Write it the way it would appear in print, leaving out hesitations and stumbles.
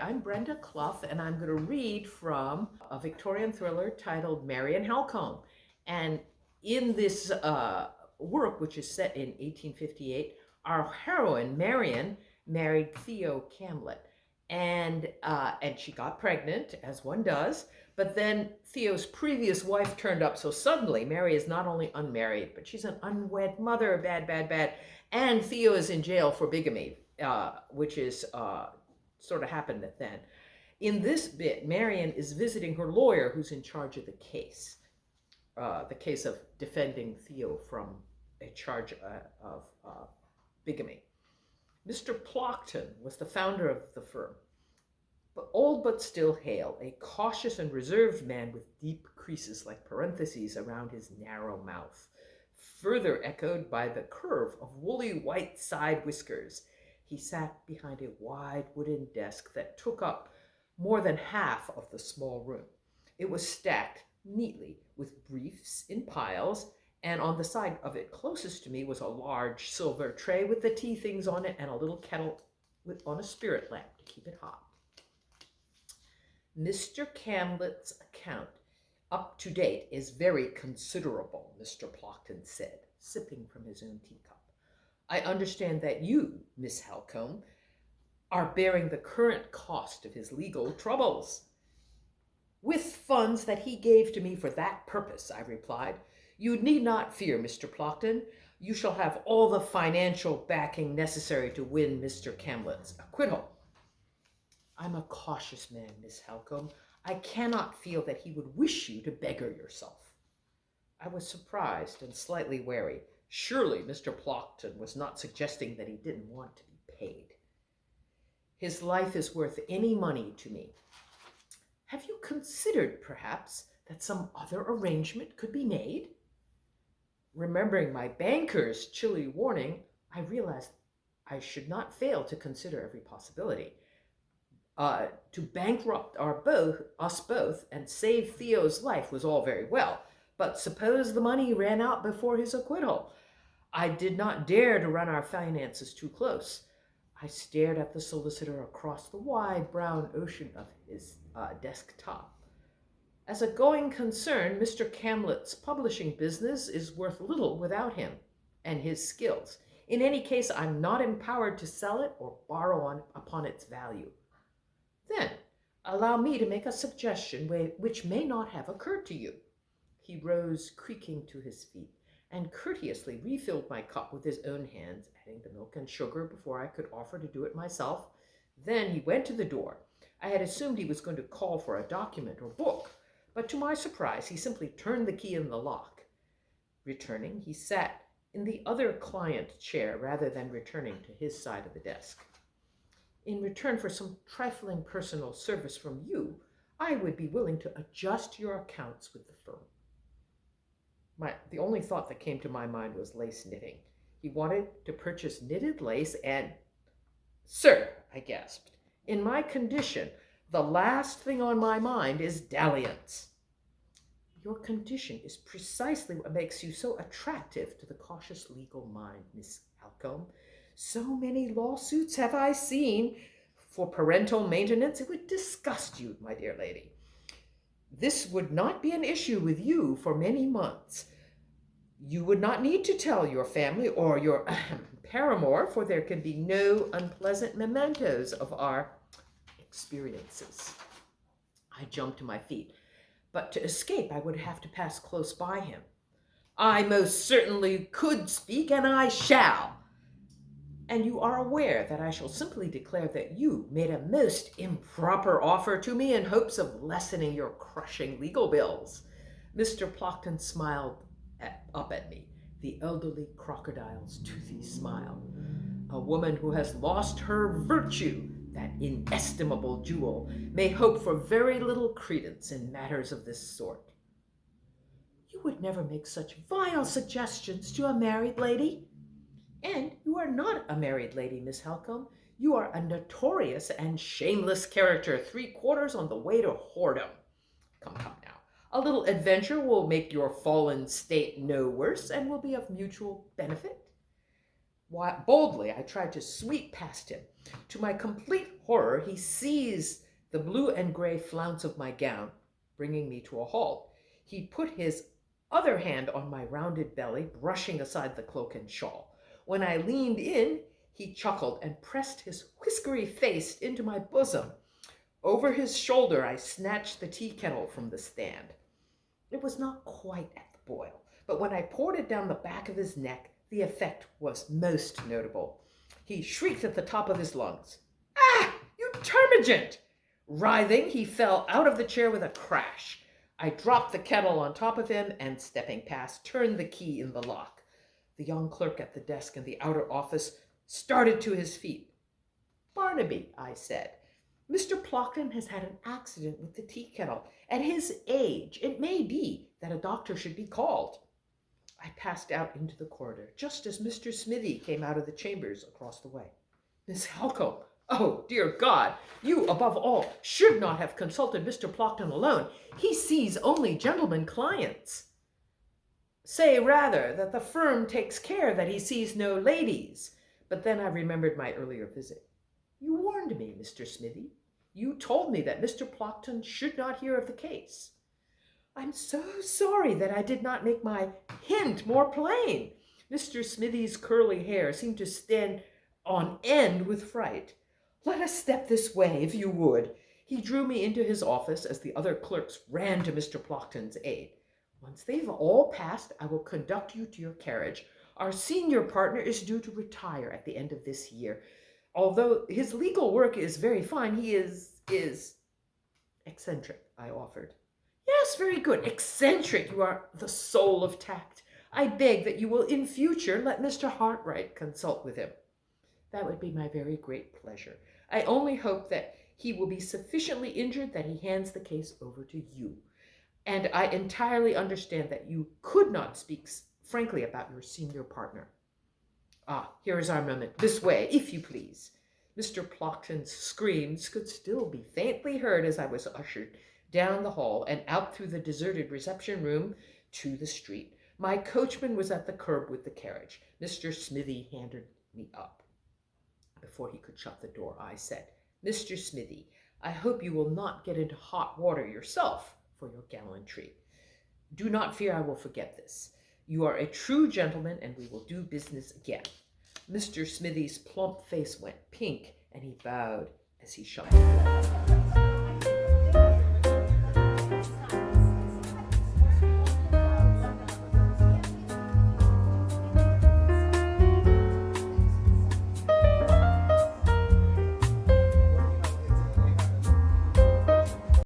I'm Brenda Clough, and I'm going to read from a Victorian thriller titled Marian Halcombe. And in this work, which is set in 1858, our heroine, Marian, married Theo Camlet. And she got pregnant, as one does, but then Theo's previous wife turned up, so suddenly Mary is not only unmarried, but she's an unwed mother, bad, bad, bad. And Theo is in jail for bigamy, which is sort of happened then. In this bit, Marian is visiting her lawyer who's in charge of the case of defending Theo from a charge of bigamy. Mr. Plockton was the founder of the firm, but old but still hale, a cautious and reserved man with deep creases like parentheses around his narrow mouth, further echoed by the curve of woolly white side whiskers. He sat behind a wide wooden desk that took up more than half of the small room. It was stacked neatly with briefs in piles, and on the side of it closest to me was a large silver tray with the tea things on it and a little kettle on a spirit lamp to keep it hot. Mr. Camlet's account up to date is very considerable, Mr. Plockton said, sipping from his own teacup. I understand that you, Miss Halcombe, are bearing the current cost of his legal troubles. With funds that he gave to me for that purpose, I replied. You need not fear, Mr. Plockton. You shall have all the financial backing necessary to win Mr. Camlet's acquittal. I'm a cautious man, Miss Halcombe. I cannot feel that he would wish you to beggar yourself. I was surprised and slightly wary. Surely Mr. Plockton was not suggesting that he didn't want to be paid. His life is worth any money to me. Have you considered, perhaps, that some other arrangement could be made? Remembering my banker's chilly warning, I realized I should not fail to consider every possibility. To bankrupt us both and save Theo's life was all very well, but suppose the money ran out before his acquittal? I did not dare to run our finances too close. I stared at the solicitor across the wide brown ocean of his desktop. As a going concern, Mr. Camlet's publishing business is worth little without him and his skills. In any case, I'm not empowered to sell it or borrow upon its value. Then, allow me to make a suggestion which may not have occurred to you. He rose, creaking to his feet, and courteously refilled my cup with his own hands, adding the milk and sugar before I could offer to do it myself. Then he went to the door. I had assumed he was going to call for a document or book, but to my surprise, he simply turned the key in the lock. Returning, he sat in the other client chair rather than returning to his side of the desk. In return for some trifling personal service from you, I would be willing to adjust your accounts with the firm. The only thought that came to my mind was lace knitting. He wanted to purchase knitted lace and... Sir, I gasped, in my condition, the last thing on my mind is dalliance. Your condition is precisely what makes you so attractive to the cautious legal mind, Miss Halcombe. So many lawsuits have I seen for parental maintenance, it would disgust you, my dear lady. This would not be an issue with you for many months. You would not need to tell your family or your paramour, for there can be no unpleasant mementos of our experiences. I jumped to my feet, but to escape I would have to pass close by him. I most certainly could speak, and I shall. And you are aware that I shall simply declare that you made a most improper offer to me in hopes of lessening your crushing legal bills. Mr. Plockton smiled up at me, the elderly crocodile's toothy smile. A woman who has lost her virtue, that inestimable jewel, may hope for very little credence in matters of this sort. You would never make such vile suggestions to a married lady. And you are not a married lady, Miss Halcombe. You are a notorious and shameless character, 3/4 on the way to whoredom. Come now. A little adventure will make your fallen state no worse and will be of mutual benefit. Boldly, I tried to sweep past him. To my complete horror, he seized the blue and gray flounce of my gown, bringing me to a halt. He put his other hand on my rounded belly, brushing aside the cloak and shawl. When I leaned in, he chuckled and pressed his whiskery face into my bosom. Over his shoulder, I snatched the tea kettle from the stand. It was not quite at the boil, but when I poured it down the back of his neck, the effect was most notable. He shrieked at the top of his lungs. "Ah, you termagant!" Writhing, he fell out of the chair with a crash. I dropped the kettle on top of him and, stepping past, turned the key in the lock. The young clerk at the desk in the outer office started to his feet. "Barnaby," I said, "Mr. Plockton has had an accident with the tea kettle. At his age, it may be that a doctor should be called." I passed out into the corridor just as Mr. Smithy came out of the chambers across the way. "Miss Halcombe, oh, dear God, you, above all, should not have consulted Mr. Plockton alone. He sees only gentlemen clients." "Say, rather, that the firm takes care that he sees no ladies." But then I remembered my earlier visit. "You warned me, Mr. Smithy. You told me that Mr. Plockton should not hear of the case." "I'm so sorry that I did not make my hint more plain." Mr. Smithy's curly hair seemed to stand on end with fright. "Let us step this way, if you would." He drew me into his office as the other clerks ran to Mr. Plockton's aid. "Once they've all passed, I will conduct you to your carriage. Our senior partner is due to retire at the end of this year. Although his legal work is very fine, he is eccentric," I offered. "Yes, very good. Eccentric. You are the soul of tact. I beg that you will in future let Mr. Hartwright consult with him." "That would be my very great pleasure. I only hope that he will be sufficiently injured that he hands the case over to you. And I entirely understand that you could not speak frankly about your senior partner. Ah, here is our moment. This way, if you please." Mr. Plockton's screams could still be faintly heard as I was ushered down the hall and out through the deserted reception room to the street. My coachman was at the curb with the carriage. Mr. Smithy handed me up. Before he could shut the door, I said, "Mr. Smithy, I hope you will not get into hot water yourself for your gallantry. Do not fear I will forget this. You are a true gentleman, and we will do business again." Mr. Smithy's plump face went pink, and he bowed as he shut the door.